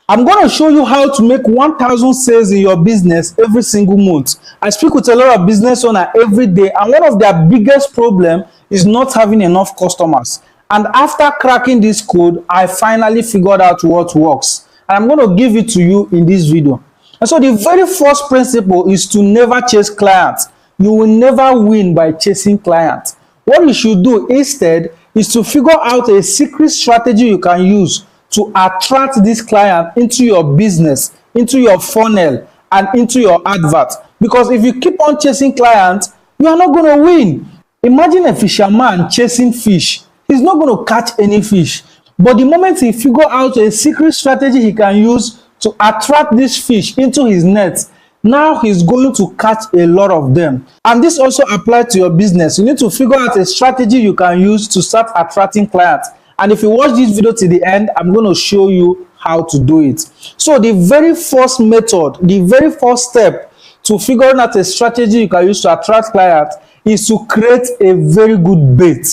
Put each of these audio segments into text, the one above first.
I'm going to show you how to make 1,000 sales in your business every single month. I speak with a lot of business owners every day, and one of their biggest problem is not having enough customers. And after cracking this code, I finally figured out what works. And I'm going to give it to you in this video. And so the very first principle is to never chase clients. You will never win by chasing clients. What you should do instead is to figure out a secret strategy you can use to attract this client into your business, into your funnel, and into your advert. Because if you keep on chasing clients, you are not going to win. Imagine a fisherman chasing fish. He's not going to catch any fish. But the moment he figures out a secret strategy he can use to attract this fish into his net, now he's going to catch a lot of them. And this also applies to your business. You need to figure out a strategy you can use to start attracting clients. And if you watch this video to the end, I'm going to show you how to do it. So the very first method, the very first step to figuring out a strategy you can use to attract clients is to create a very good bait,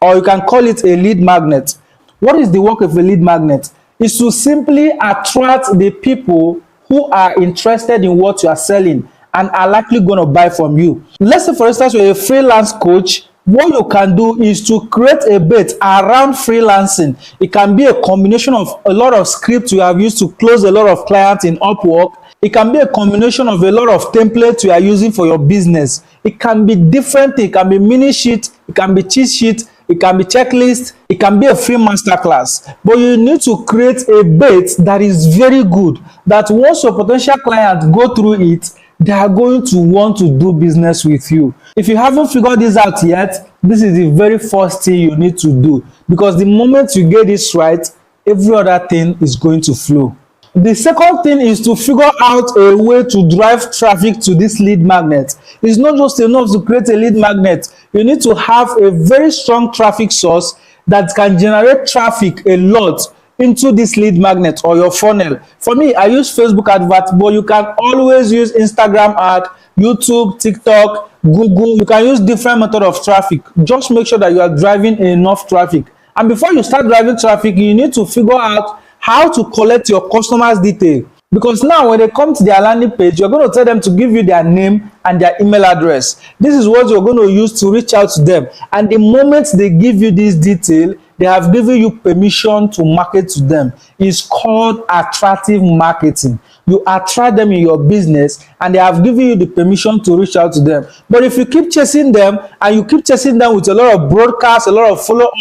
or you can call it a lead magnet. What is the work of a lead magnet? Is to simply attract the people who are interested in what you are selling and are likely going to buy from you. Let's say, for instance, you're a freelance coach. What you can do is to create a bait around freelancing. It can be a combination of a lot of scripts you have used to close a lot of clients in Upwork. It can be a combination of a lot of templates you are using for your business. It can be different. It can be mini sheet. It can be cheat sheet. It can be checklist. It can be a free masterclass. But you need to create a bait that is very good, that once your potential clients go through it, they are going to want to do business with you. If you haven't figured this out yet, this is the very first thing you need to do, because the moment you get this right, every other thing is going to flow. The second thing is to figure out a way to drive traffic to this lead magnet. It's not just enough to create a lead magnet. You need to have a very strong traffic source that can generate traffic a lot into this lead magnet or your funnel. For me, I use Facebook adverts, but you can always use Instagram ad, YouTube, TikTok, Google. You can use different method of traffic. Just make sure that you are driving enough traffic. And before you start driving traffic, you need to figure out how to collect your customers' detail. Because now when they come to their landing page, you're going to tell them to give you their name and their email address. This is what you're going to use to reach out to them. And the moment they give you this detail, they have given you permission to market to them. It's called attractive marketing. You attract them in your business and they have given you the permission to reach out to them. But if you keep chasing them and you keep chasing them with a lot of broadcasts, a lot of follow-up,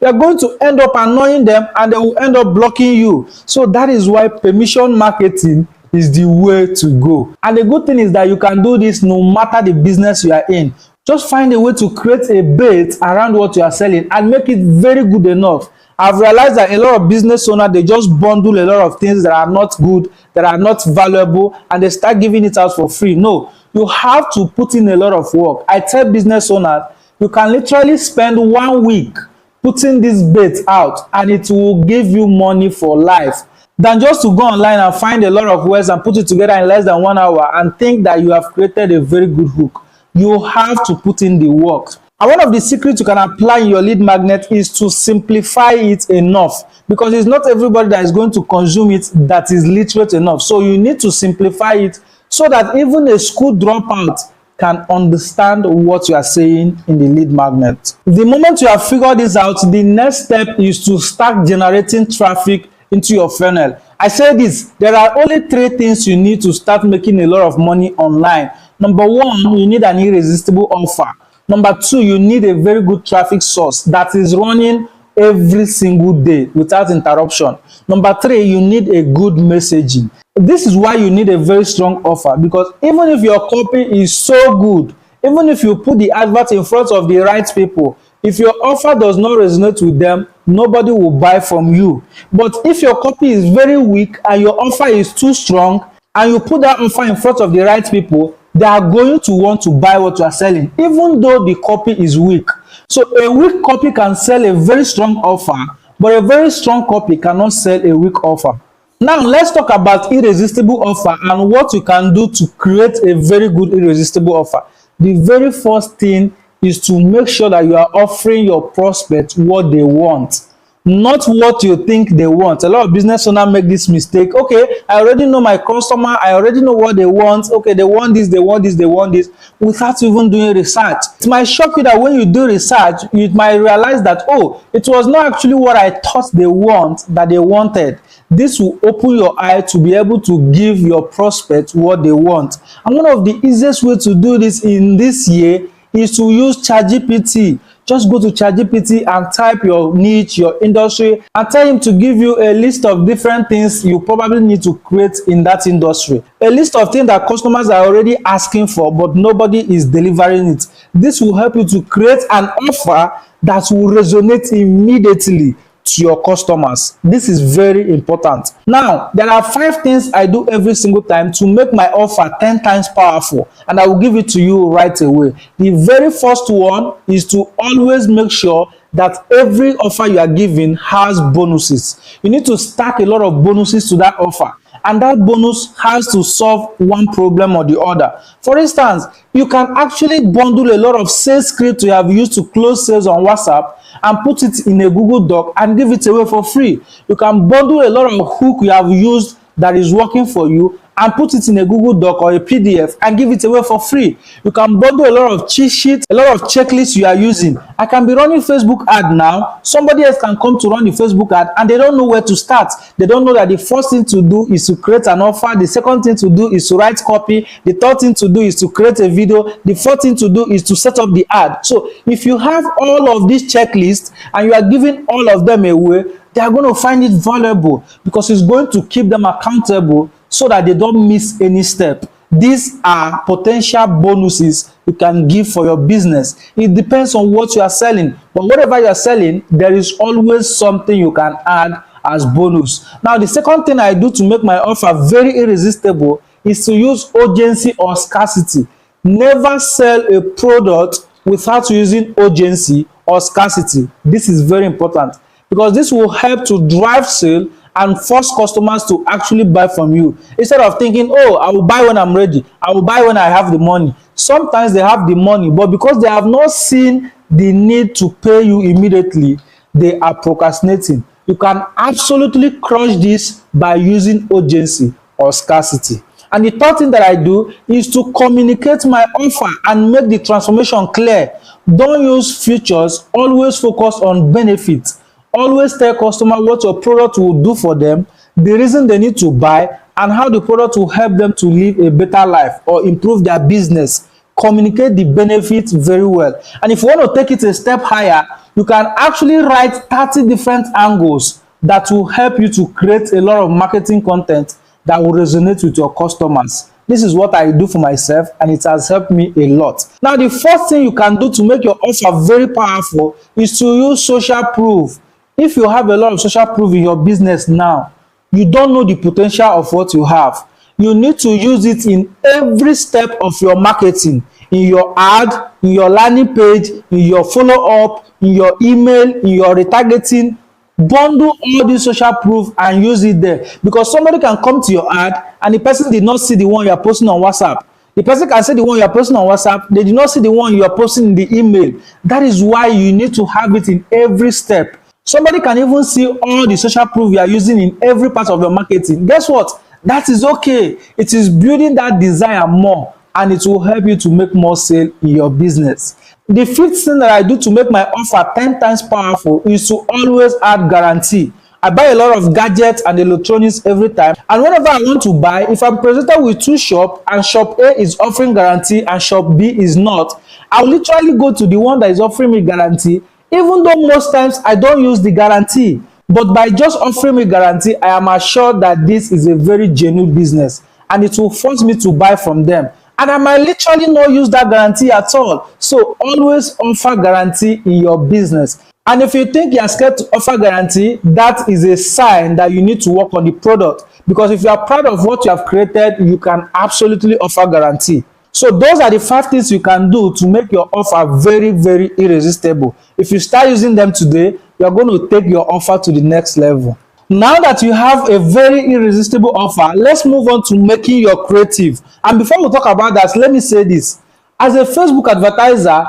you're going to end up annoying them and they will end up blocking you. So that is why permission marketing is the way to go. And the good thing is that you can do this no matter the business you are in. Just find a way to create a bait around what you are selling and make it very good enough. I've realized that a lot of business owners, they just bundle a lot of things that are not good, that are not valuable, and they start giving it out for free. No, you have to put in a lot of work. I tell business owners, you can literally spend 1 week putting this bait out and it will give you money for life, than just to go online and find a lot of words and put it together in less than 1 hour and think that you have created a very good hook. You have to put in the work. And one of the secrets you can apply in your lead magnet is to simplify it enough, because it's not everybody that is going to consume it that is literate enough. So you need to simplify it so that even a school dropout can understand what you are saying in the lead magnet. The moment you have figured this out, the next step is to start generating traffic into your funnel. I say this, there are only 3 things you need to start making a lot of money online. Number 1, you need an irresistible offer. Number 2, you need a very good traffic source that is running every single day without interruption. Number 3, you need a good messaging. This is why you need a very strong offer, because even if your copy is so good, even if you put the advert in front of the right people, if your offer does not resonate with them, nobody will buy from you. But if your copy is very weak and your offer is too strong, and you put that offer in front of the right people, they are going to want to buy what you are selling, even though the copy is weak. So a weak copy can sell a very strong offer, but a very strong copy cannot sell a weak offer. Now let's talk about irresistible offer and what you can do to create a very good irresistible offer. The very first thing is to make sure that you are offering your prospects what they want. not what you think they want. A lot of business owners make this mistake. Okay, I already know my customer, I already know what they want. Okay, they want this, they want this, they want this, without even doing research. It might shock you that when you do research, you might realize that, oh, it was not actually what I thought they want that they wanted. This will open your eye to be able to give your prospects what they want. And one of the easiest way to do this in this year is to use ChatGPT. Just go to ChatGPT and type your niche, your industry, and tell him to give you a list of different things you probably need to create in that industry. A list of things that customers are already asking for, but nobody is delivering it. This will help you to create an offer that will resonate immediately to your customers. This is very important. Now, there are 5 things I do every single time to make my offer 10 times powerful, and I will give it to you right away. The very first one is to always make sure that every offer you are giving has bonuses. You need to stack a lot of bonuses to that offer, and that bonus has to solve one problem or the other. For instance, you can actually bundle a lot of sales scripts you have used to close sales on WhatsApp and put it in a Google Doc and give it away for free. You can bundle a lot of hook you have used that is working for you and put it in a Google Doc or a PDF and give it away for free. You can bundle a lot of cheat sheets, a lot of checklists you are using. I can be running Facebook ad now. Somebody else can come to run the Facebook ad and they don't know where to start. They don't know that the first thing to do is to create an offer. The second thing to do is to write copy. The third thing to do is to create a video. The fourth thing to do is to set up the ad. So if you have all of these checklists and you are giving all of them away, they are going to find it valuable because it's going to keep them accountable so that they don't miss any step. These are potential bonuses you can give for your business. It depends on what you are selling, but whatever you are selling, there is always something you can add as bonus. Now, the second thing I do to make my offer very irresistible is to use urgency or scarcity. Never sell a product without using urgency or scarcity. This is very important because this will help to drive sale and force customers to actually buy from you, instead of thinking, oh, I will buy when I'm ready, I will buy when I have the money. Sometimes they have the money, but because they have not seen the need to pay you immediately, they are procrastinating. You can absolutely crush this by using urgency or scarcity. And the third thing that I do is to communicate my offer and make the transformation clear. Don't use features, always focus on benefits. Always tell customers what your product will do for them, the reason they need to buy, and how the product will help them to live a better life or improve their business. Communicate the benefits very well. And if you want to take it a step higher, you can actually write 30 different angles that will help you to create a lot of marketing content that will resonate with your customers. This is what I do for myself, and it has helped me a lot. Now, the first thing you can do to make your offer very powerful is to use social proof. If you have a lot of social proof in your business now, you don't know the potential of what you have. You need to use it in every step of your marketing, in your ad, in your landing page, in your follow-up, in your email, in your retargeting. Bundle all this social proof and use it there, because somebody can come to your ad and the person did not see the one you are posting on WhatsApp. The person can see the one you are posting on WhatsApp, they did not see the one you are posting in the email. That is why you need to have it in every step. Somebody can even see all the social proof you are using in every part of your marketing. Guess what? That is okay. It is building that desire more, and it will help you to make more sale in your business. The fifth thing that I do to make my offer 10 times powerful is to always add guarantee. I buy a lot of gadgets and electronics every time, and whenever I want to buy, if I'm presented with 2 shops and shop A is offering guarantee and shop B is not, I'll literally go to the one that is offering me guarantee, even though most times I don't use the guarantee. But by just offering me guarantee, I am assured that this is a very genuine business and it will force me to buy from them. And I might literally not use that guarantee at all. So always offer guarantee in your business. And if you think you are scared to offer guarantee, that is a sign that you need to work on the product. Because if you are proud of what you have created, you can absolutely offer guarantee. So those are the 5 things you can do to make your offer very, very irresistible. If you start using them today, you are going to take your offer to the next level. Now that you have a very irresistible offer, let's move on to making your creative. And before we talk about that, let me say this. As a Facebook advertiser,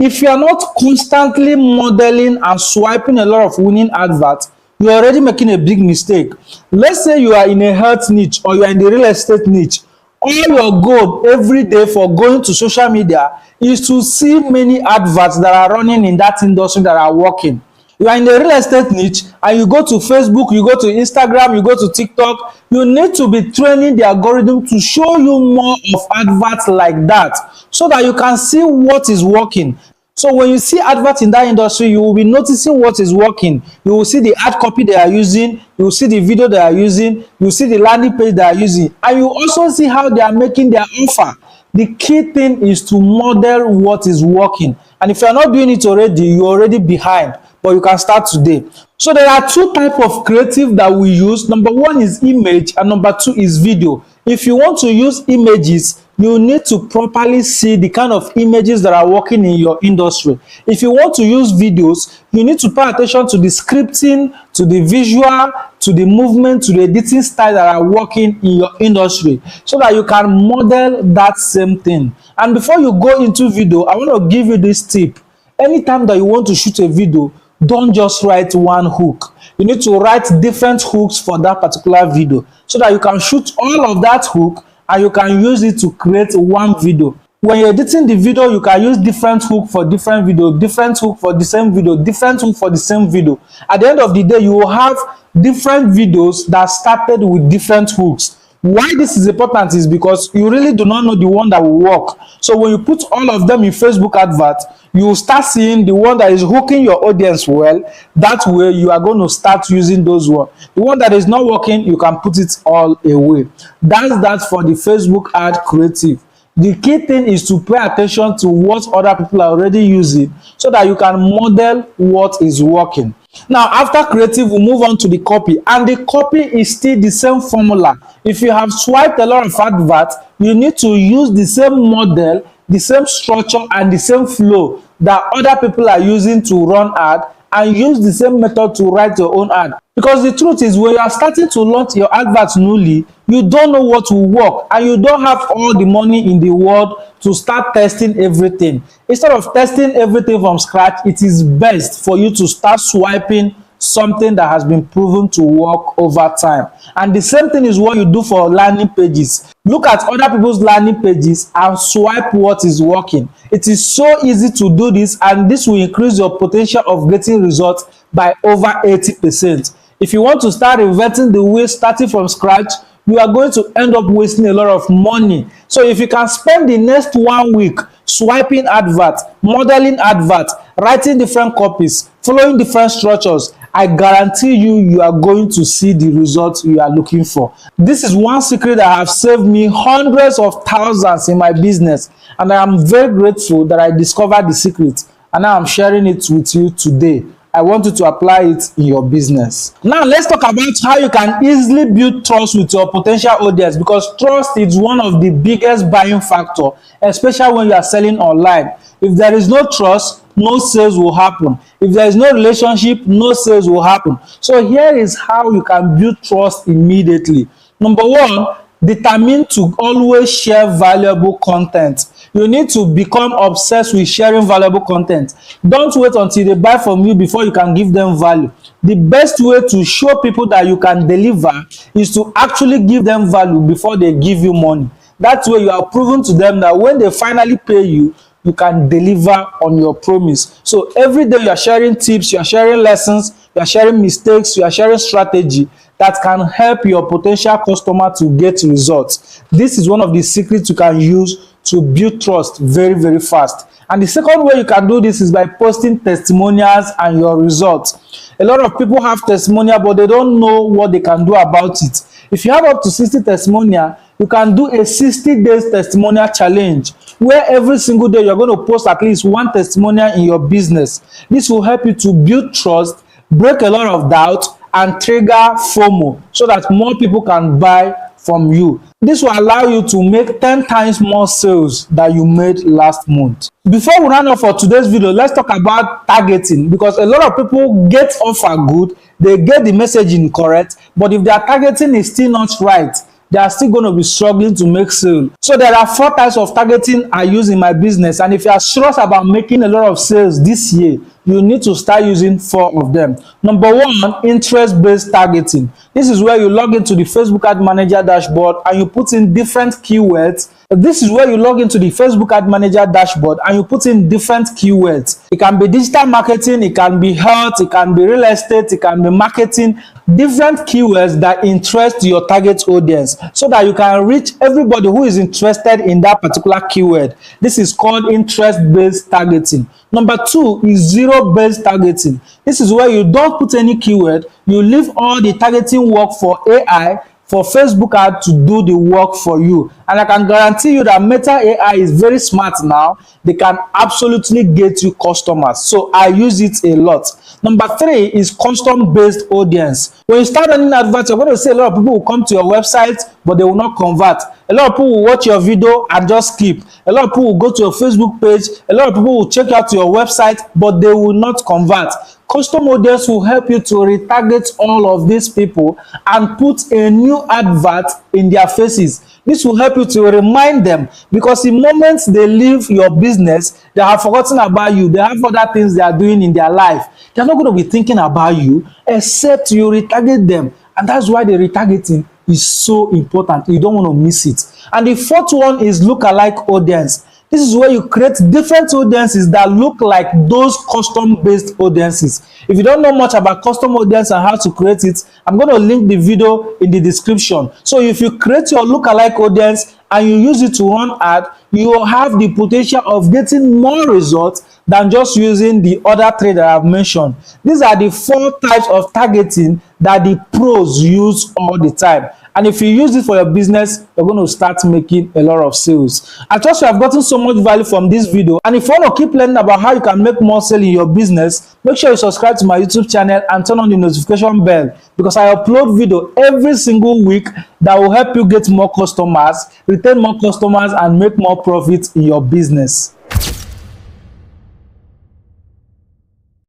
If you are not constantly modeling and swiping a lot of winning adverts, you're already making a big mistake. Let's say you are in a health niche or you are in the real estate niche. All your goal every day for going to social media is to see many adverts that are running in that industry that are working. You are in the real estate niche and you go to Facebook, you go to Instagram, you go to TikTok, you need to be training the algorithm to show you more of adverts like that so that you can see what is working. So when you see adverts in that industry, you will be noticing what is working. You will see the ad copy they are using, you will see the video they are using, you will see the landing page they are using, and you also see how they are making their offer. The key thing is to model what is working. And if you are not doing it already, you're already behind, but you can start today. So there are two types of creative that we use. Number one is image and number two is video. If you want to use images, you need to properly see the kind of images that are working in your industry. If you want to use videos, you need to pay attention to the scripting, to the visual, to the movement, to the editing style that are working in your industry so that you can model that same thing. And before you go into video, I want to give you this tip. Anytime that you want to shoot a video, don't just write one hook. You need to write different hooks for that particular video so that you can shoot all of that hook and you can use it to create one video. When you're editing the video, you can use different hook for different video, different hook for the same video, different hook for the same video. At the end of the day, you will have different videos that started with different hooks. Why this is important is because you really do not know the one that will work. So when you put all of them in Facebook advert, you will start seeing the one that is hooking your audience well. That way you are going to start using those ones. The one that is not working, you can put it all away. That's that for the Facebook ad creative. The key thing is to pay attention to what other people are already using so that you can model what is working. Now, after creative, we move on to the copy, and the copy is still the same formula. If you have swiped a lot of adverts, you need to use the same model, the same structure, and the same flow that other people are using to run ad, and use the same method to write your own ad. Because the truth is, when you are starting to launch your adverts newly, you don't know what will work and you don't have all the money in the world to start testing everything. Instead of testing everything from scratch, it is best for you to start swiping something that has been proven to work over time. And the same thing is what you do for landing pages. Look at other people's landing pages and swipe what is working. It is so easy to do this, and this will increase your potential of getting results by over 80%. If you want to start inventing the wheel starting from scratch, you are going to end up wasting a lot of money. So if you can spend the next 1 week swiping adverts, modeling adverts, writing different copies, following different structures, I guarantee you are going to see the results you are looking for. This is one secret that has saved me hundreds of thousands in my business, and I am very grateful that I discovered the secret, and now I'm sharing it with you today. I want you to apply it in your business. Now let's talk about how you can easily build trust with your potential audience, because trust is one of the biggest buying factor, especially when you are selling online. If there is no trust, no sales will happen. If there is no relationship, no sales will happen. So here is how you can build trust immediately. Number one, determine to always share valuable content. You need to become obsessed with sharing valuable content. Don't wait until they buy from you before you can give them value. The best way to show people that you can deliver is to actually give them value before they give you money. That way you are proven to them that when they finally pay you, you can deliver on your promise. So every day you are sharing tips, you are sharing lessons, you are sharing mistakes, you are sharing strategy that can help your potential customer to get results. This is one of the secrets you can use to build trust very, very fast. And the second way you can do this is by posting testimonials and your results. A lot of people have testimonial, but they don't know what they can do about it. If you have up to 60 testimonial, you can do a 60 days testimonial challenge, where every single day you're going to post at least one testimonial in your business. This will help you to build trust, break a lot of doubt, and trigger FOMO so that more people can buy from you. This will allow you to make 10 times more sales that you made last month. Before we run off for today's video, let's talk about targeting, because a lot of people get offer good, they get the messaging correct, but if their targeting is still not right, they are still going to be struggling to make sale. So there are 4 types of targeting I use in my business, and if you are serious about making a lot of sales this year, you need to start using 4 of them. Number 1, interest-based targeting. This is where you log into the Facebook Ad Manager dashboard and you put in different keywords. This is where you log into the Facebook Ad Manager dashboard and you put in different keywords. It can be digital marketing, it can be health, it can be real estate, it can be marketing. Different keywords that interest your target audience so that you can reach everybody who is interested in that particular keyword. This is called interest-based targeting. Number 2 is zero-based targeting. This is where you don't put any keyword, you leave all the targeting work for AI, for Facebook ad to do the work for you. And I can guarantee you that Meta AI is very smart now. They can absolutely get you customers. So I use it a lot. Number 3 is custom-based audience. When you start running adverts, you're going to see a lot of people will come to your website, but they will not convert. A lot of people will watch your video and just skip. A lot of people will go to your Facebook page. A lot of people will check out your website, but they will not convert. Custom audience will help you to retarget all of these people and put a new advert in their faces. This will help you to remind them, because the moment they leave your business, they have forgotten about you. They have other things they are doing in their life. They're not going to be thinking about you except you retarget them. And that's why the retargeting is so important. You don't want to miss it. And the 4th one is lookalike audience. This is where you create different audiences that look like those custom-based audiences. If you don't know much about custom audience and how to create it, I'm going to link the video in the description. So if you create your lookalike audience and you use it to run ad, you will have the potential of getting more results than just using the other 3 that I've mentioned. These are the 4 types of targeting that the pros use all the time. And if you use it for your business, you're going to start making a lot of sales. I trust you have gotten so much value from this video. And if you want to keep learning about how you can make more sales in your business, make sure you subscribe to my YouTube channel and turn on the notification bell, because I upload video every single week that will help you get more customers, retain more customers, and make more profits in your business.